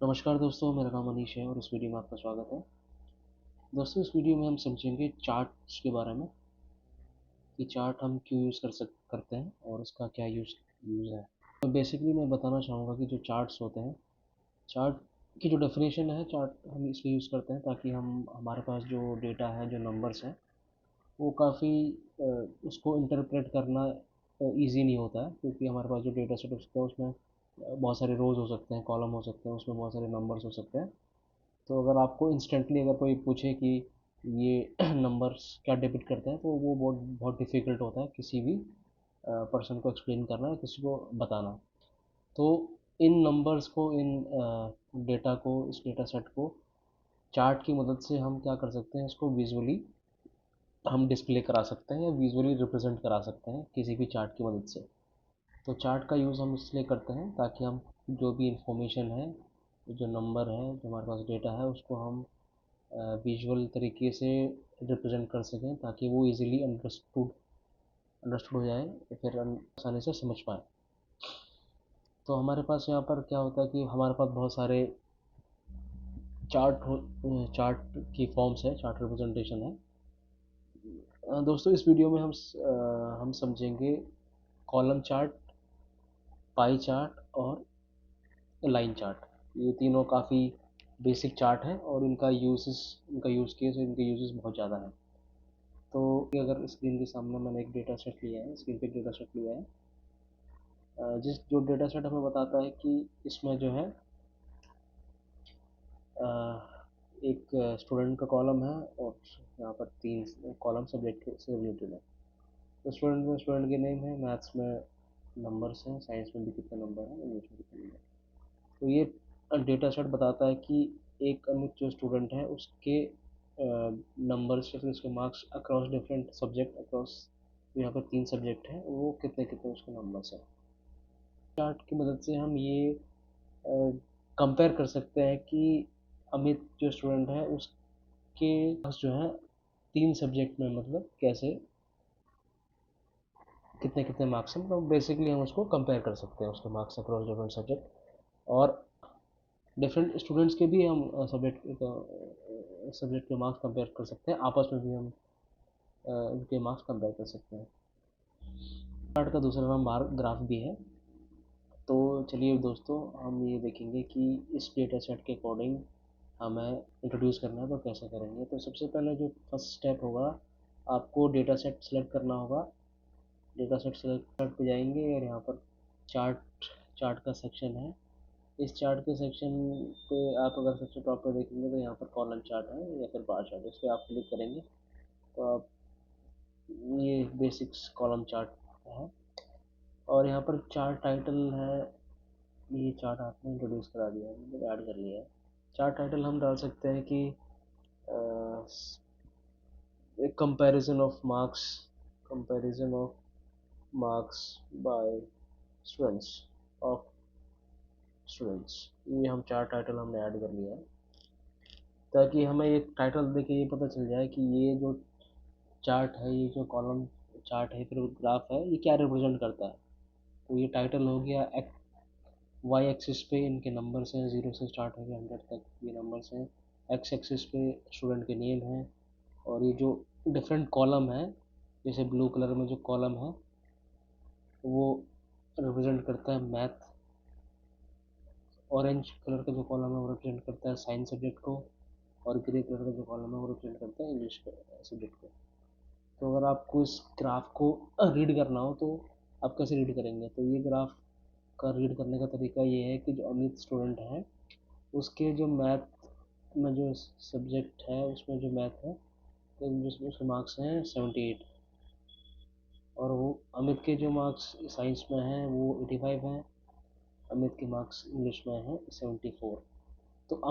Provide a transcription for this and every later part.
नमस्कार दोस्तों, मेरा नाम अनीश है और इस वीडियो में आपका स्वागत है। दोस्तों, इस वीडियो में हम समझेंगे चार्ट्स के बारे में कि चार्ट हम क्यों यूज़ करते हैं और उसका क्या यूज़ है। तो बेसिकली मैं बताना चाहूँगा कि जो चार्ट्स होते हैं, चार्ट की जो डेफिनेशन है, चार्ट हम इसलिए यूज़ करते हैं ताकि हम हमारे पास जो डेटा है, जो नंबर्स हैं, वो काफ़ी उसको इंटरप्रेट करना ईज़ी नहीं होता है, क्योंकि हमारे पास जो डेटा सेट हो सकता है उसमें बहुत सारे रोज़ हो सकते हैं, कॉलम हो सकते हैं, उसमें बहुत सारे नंबर्स हो सकते हैं। तो अगर आपको इंस्टेंटली अगर कोई पूछे कि ये नंबर्स क्या डिपिक्ट करते हैं, तो वो बहुत बहुत डिफ़िकल्ट होता है किसी भी पर्सन को एक्सप्लेन करना या किसी को बताना। तो इन नंबर्स को, इन डेटा को, इस डेटा सेट को चार्ट की मदद से हम क्या कर सकते हैं, इसको विजुअली हम डिस्प्ले करा सकते हैं या विजुअली रिप्रेजेंट करा सकते हैं किसी भी चार्ट की मदद से। तो चार्ट का यूज़ हम इसलिए करते हैं ताकि हम जो भी इंफॉर्मेशन है, जो नंबर है, जो हमारे पास डेटा है, उसको हम विजुअल तरीके से रिप्रेजेंट कर सकें ताकि वो इजीली अंडरस्टूड अंडरस्टूड हो जाए या फिर आसानी से समझ पाए। तो हमारे पास यहाँ पर क्या होता है कि हमारे पास बहुत सारे चार्ट की फॉर्म्स है, चार्ट रिप्रेजेंटेशन है। दोस्तों, इस वीडियो में हम समझेंगे कॉलम चार्ट, पाई चार्ट और लाइन चार्ट। ये तीनों काफ़ी बेसिक चार्ट हैं और इनका यूज़ केस और इनके यूजेस बहुत ज़्यादा हैं। तो अगर स्क्रीन के सामने मैंने एक डेटा सेट लिया है, स्क्रीन पे डेटा सेट लिया है, जिस जो डेटा सेट हमें बताता है कि इसमें जो है अ, एक स्टूडेंट का कॉलम है और यहाँ पर 3 कॉलम सब्जेक्ट से रिलेटेड है। तो स्टूडेंट के नेम है, मैथ्स में नंबर्स हैं, साइंस में भी कितने नंबर हैं, इंग्लिश में कितने नंबर हैं। तो ये डेटा सेट बताता है कि एक अमित जो स्टूडेंट है उसके नंबर्स या फिर उसके marks across different subject, across यहाँ पर 3 सब्जेक्ट हैं, वो कितने कितने उसके नंबर्स हैं। चार्ट की मदद से हम ये कंपेयर कर सकते हैं कि अमित जो स्टूडेंट है उसके पास जो है 3 सब्जेक्ट में मतलब कैसे कितने कितने मार्क्स हैं। तो बेसिकली हम उसको कंपेयर कर सकते हैं, उसके मार्क्स अक्रॉस डिफरेंट सब्जेक्ट, और डिफरेंट स्टूडेंट्स के भी हम सब्जेक्ट के मार्क्स कंपेयर कर सकते हैं, आपस में भी हम उनके मार्क्स कंपेयर कर सकते हैं। चार्ट का दूसरा नाम बार ग्राफ भी है। तो चलिए दोस्तों, हम ये देखेंगे कि इस डेटा सेट के अकॉर्डिंग हमें इंट्रोड्यूस करना है तो कैसे करेंगे। तो सबसे पहले जो फर्स्ट स्टेप होगा, आपको डेटा सेट सेलेक्ट करना होगा। डेटा सेट सेलेक्ट पे जाएंगे और यहाँ पर चार्ट चार्ट का सेक्शन है। इस चार्ट के सेक्शन पे आप अगर सबसे टॉप पे देखेंगे तो यहाँ पर कॉलम चार्ट है या फिर बार चार्ट, इस पर आप क्लिक करेंगे तो आप ये बेसिक्स कॉलम चार्ट है। और यहाँ पर चार्ट टाइटल है, ये चार्ट आपने इंट्रोड्यूस करा दिया है, मतलब ऐड कर लिया है। चार्ट टाइटल हम डाल सकते हैं कि comparison of marks, comparison of marks bye students of students. ये हम चार्ट टाइटल हमने ऐड कर लिया है ताकि हमें ये टाइटल देख के ये पता चल जाए कि ये जो चार्ट है, ये जो कॉलम चार्ट है फिर ग्राफ है, ये क्या रिप्रेजेंट करता है। तो ये टाइटल हो गया। वाई एक्सिस पे इनके नंबर्स हैं, 0 से स्टार्ट होकर 100 तक ये नंबर्स हैं। एक्स एक्सिस पे स्टूडेंट के नेम हैं। और ये जो डिफरेंट कॉलम है, जैसे ब्लू कलर में जो कॉलम है वो रिप्रेजेंट करता है मैथ। ऑरेंज कलर का जो कॉलम है वो रिप्रेजेंट करता है साइंस सब्जेक्ट को। और ग्रे कलर का जो कॉलम है वो रिप्रेजेंट करता है इंग्लिश सब्जेक्ट को। तो अगर आपको इस ग्राफ को रीड करना हो तो आप कैसे रीड करेंगे। तो ये ग्राफ का रीड करने का तरीका ये है कि जो अमित स्टूडेंट है उसके जो मैथ में जो सब्जेक्ट है उसमें जो मैथ है, तो जिसमें उसके मार्क्स हैं 78। और वो अमित के जो मार्क्स साइंस में हैं वो 85 हैं। अमित के मार्क्स इंग्लिश में हैं 74। तो जो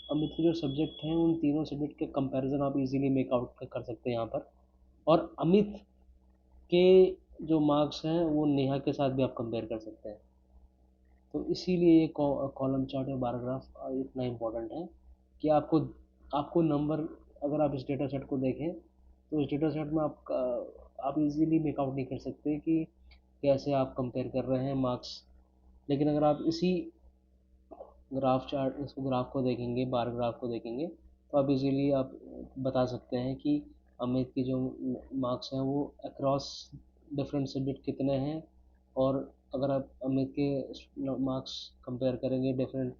अमित के जो सब्जेक्ट हैं उन तीनों सब्जेक्ट के कंपैरिजन आप इजीली मेक आउट कर सकते हैं यहाँ पर। और अमित के जो मार्क्स हैं वो नेहा के साथ भी आप कंपेयर कर सकते हैं। तो इसीलिए ये कॉलम चार्ट या बार ग्राफ इतना इम्पोर्टेंट है कि आपको आपको नंबर, अगर आप इस डेटा सेट को देखें तो इस डेटा सेट में आप इजीली मेक आउट नहीं कर सकते कि कैसे आप कंपेयर कर रहे हैं मार्क्स लेकिन अगर आप इसी ग्राफ को देखेंगे, बार ग्राफ को देखेंगे, तो आप इजीली आप बता सकते हैं कि अमित की जो मार्क्स हैं वो अक्रॉस डिफरेंट सब्जेक्ट कितने हैं। और अगर आप अमित के मार्क्स कंपेयर करेंगे डिफरेंट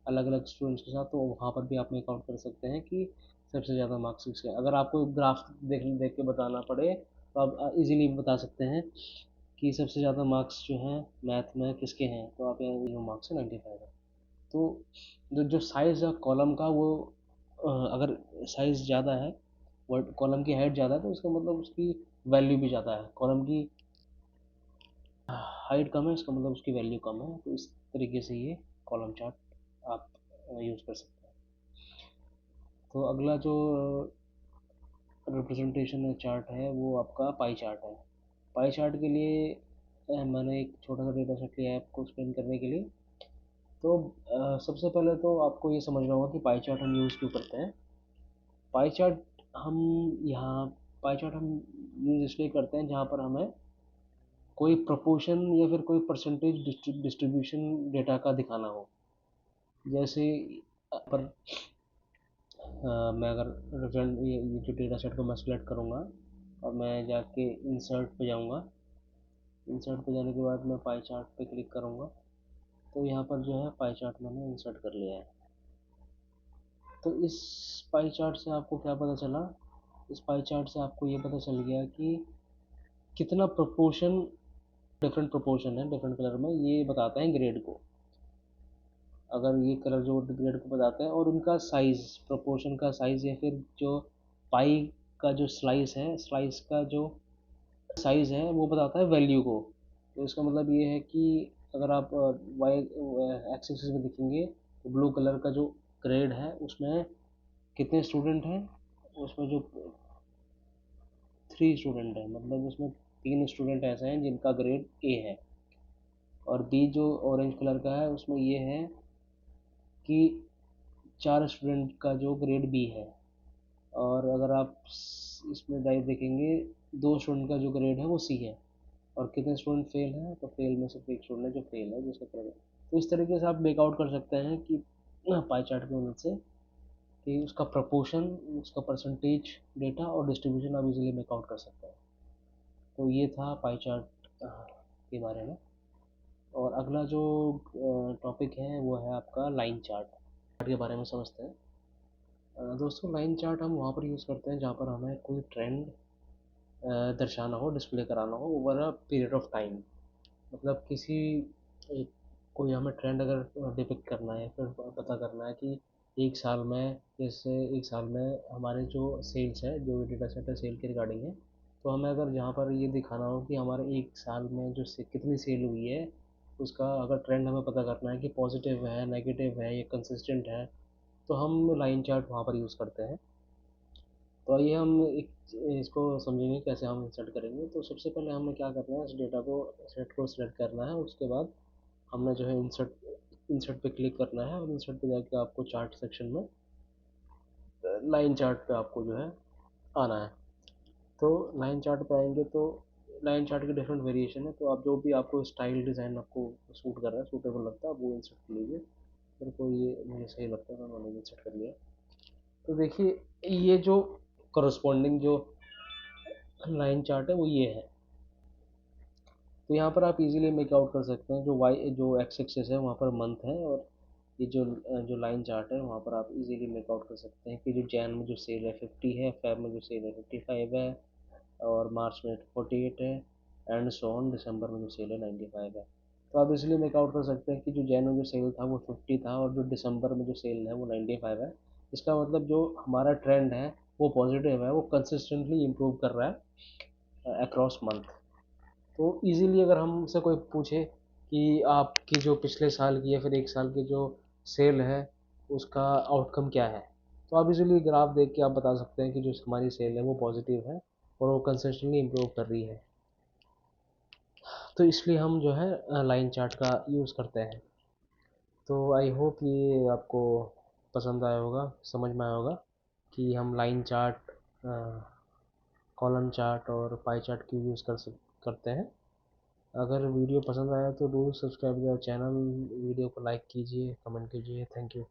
अलग अलग स्टूडेंट्स के साथ, तो वहाँ पर भी आप मेक आउट कर सकते हैं कि सबसे ज़्यादा मार्क्स किसके। अगर आपको ग्राफ देख देख के बताना पड़े तो आप इजीली बता सकते हैं कि सबसे ज़्यादा मार्क्स जो हैं मैथ में किसके हैं, तो आप यहाँ जो मार्क्स है 95 है। तो जो जो साइज़ है कॉलम का वो अगर साइज़ ज़्यादा है, वर्ड कॉलम की हाइट ज़्यादा है, तो इसका मतलब उसकी वैल्यू भी ज़्यादा है। कॉलम की हाइट कम है, इसका मतलब उसकी वैल्यू कम है। तो इस तरीके से ये कॉलम चार्ट आप यूज़ कर सकते हैं। तो अगला जो रिप्रेजेंटेशन चार्ट है वो आपका पाई चार्ट है। पाई चार्ट के लिए मैंने एक छोटा सा डेटा सेट लिया है आपको एक्सप्लेन करने के लिए। तो सबसे पहले तो आपको ये समझना होगा कि पाई चार्ट हम यूज़ क्यों करते हैं। पाई चार्ट हम यहाँ पाई चार्ट हम यूज़ इसलिए करते हैं जहाँ पर हमें कोई प्रोपोर्शन या फिर कोई परसेंटेज डिस्ट्रीब्यूशन डेटा का दिखाना हो। जैसे पर मैं अगर रिजल्ट ये जो डेटा सेट को मैं सेलेक्ट करूँगा और मैं जाके इंसर्ट पे जाऊँगा। इंसर्ट पे जाने के बाद मैं पाई चार्ट पे क्लिक करूँगा, तो यहाँ पर जो है पाई चार्ट मैंने इंसर्ट कर लिया है। तो इस पाई चार्ट से आपको क्या पता चला, इस पाई चार्ट से आपको ये पता चल गया कि कितना प्रोपोर्शन, डिफरेंट प्रोपोर्शन है डिफरेंट कलर में, ये बताता है ग्रेड को। अगर ये कलर जो ग्रेड को बताते हैं और उनका साइज़, प्रोपोर्शन का साइज़ या फिर जो पाई का जो स्लाइस है, स्लाइस का जो साइज़ है वो बताता है वैल्यू को। तो इसका मतलब ये है कि अगर आप वाई एक्स एक्सिस में देखेंगे तो ब्लू कलर का जो ग्रेड है उसमें कितने स्टूडेंट हैं, उसमें जो 3 स्टूडेंट हैं, मतलब उसमें 3 स्टूडेंट ऐसे हैं जिनका ग्रेड ए है। और बी जो ऑरेंज कलर का है उसमें ये है कि 4 स्टूडेंट का जो ग्रेड बी है। और अगर आप इसमें डाइव देखेंगे 2 स्टूडेंट का जो ग्रेड है वो सी है। और कितने स्टूडेंट फेल हैं, तो फेल में सिर्फ एक स्टूडेंट है जो फेल है जिसका ग्रेड है। तो इस तरीके से आप मेकआउट कर सकते हैं कि पाई चार्ट की मदद से कि उसका प्रपोर्शन, उसका परसेंटेज डेटा और डिस्ट्रीब्यूशन आप इजीली मेकआउट कर सकते हैं। तो ये था पाई चार्ट के बारे में। और अगला जो टॉपिक है वो है आपका लाइन चार्ट के बारे में समझते हैं। दोस्तों लाइन चार्ट हम वहाँ पर यूज़ करते हैं जहाँ पर हमें कोई ट्रेंड दर्शाना हो, डिस्प्ले कराना हो over a period of time. मतलब किसी एक कोई हमें ट्रेंड अगर डिपिक्ट करना है, फिर पता करना है कि एक साल में, जैसे एक साल में हमारे जो सेल्स है, जो डेटा सेट है सेल के रिगार्डिंग है, तो हमें अगर जहाँ पर ये दिखाना हो कि हमारे एक साल में जो कितनी सेल हुई है, उसका अगर ट्रेंड हमें पता करना है कि पॉजिटिव है, नेगेटिव है या कंसिस्टेंट है, तो हम लाइन चार्ट वहाँ पर यूज़ करते हैं। तो आइए हम एक इसको समझेंगे कैसे हम इंसर्ट करेंगे। तो सबसे पहले हमें क्या करना है, इस डेटा को सेट को सिलेक्ट करना है। उसके बाद हमने जो है इंसर्ट इंसर्ट पे क्लिक करना है और इंसर्ट पे जाके आपको चार्ट सेक्शन में लाइन चार्ट पे आपको जो है आना है। तो लाइन चार्ट पे आएंगे तो लाइन चार्ट के डिफरेंट वेरिएशन है, तो आप जो भी आपको स्टाइल डिज़ाइन आपको सूट कर रहा है, सूटेबल लगता है, आप वो इंसर्ट कर लीजिए। मेरे को ये मुझे सही लगता है तो मैंने इंसर्ट कर लिया। तो देखिए ये जो करस्पॉन्डिंग जो लाइन चार्ट है वो ये है। तो यहाँ पर आप इजीली मेक आउट कर सकते हैं, जो एक्स एक्सिस है वहाँ पर मंथ है, और ये जो लाइन चार्ट है वहाँ पर आप इजीली मेक आउट कर सकते हैं कि जो जैन में जो सेल है 50 है, फेब में जो सेल है 55 है, और मार्च में 48 है, एंड सो ऑन दिसंबर में जो सेल है 95 है। तो आप इसलिए मेक आउट कर सकते हैं कि जो जैन में जो सेल था वो 50 था और जो दिसंबर में जो सेल है वो 95 है। इसका मतलब जो हमारा ट्रेंड है वो पॉजिटिव है, वो कंसिस्टेंटली इम्प्रूव कर रहा है अक्रॉस मंथ। तो इजीली अगर हमसे कोई पूछे कि आपकी जो पिछले साल की या फिर एक साल की जो सेल है उसका आउटकम क्या है, तो आप इजीली ग्राफ देख के आप बता सकते हैं कि जो हमारी सेल है वो पॉजिटिव है और वो कंसिस्टेंटली इम्प्रूव कर रही है। तो इसलिए हम जो है लाइन चार्ट का यूज़ करते हैं। तो आई होप ये आपको पसंद आया होगा, समझ में आया होगा कि हम लाइन चार्ट, कॉलम चार्ट और पाई चार्ट की यूज़ करते हैं। अगर वीडियो पसंद आया तो do subscribe the channel, video को लाइक कीजिए, कमेंट कीजिए। Thank you.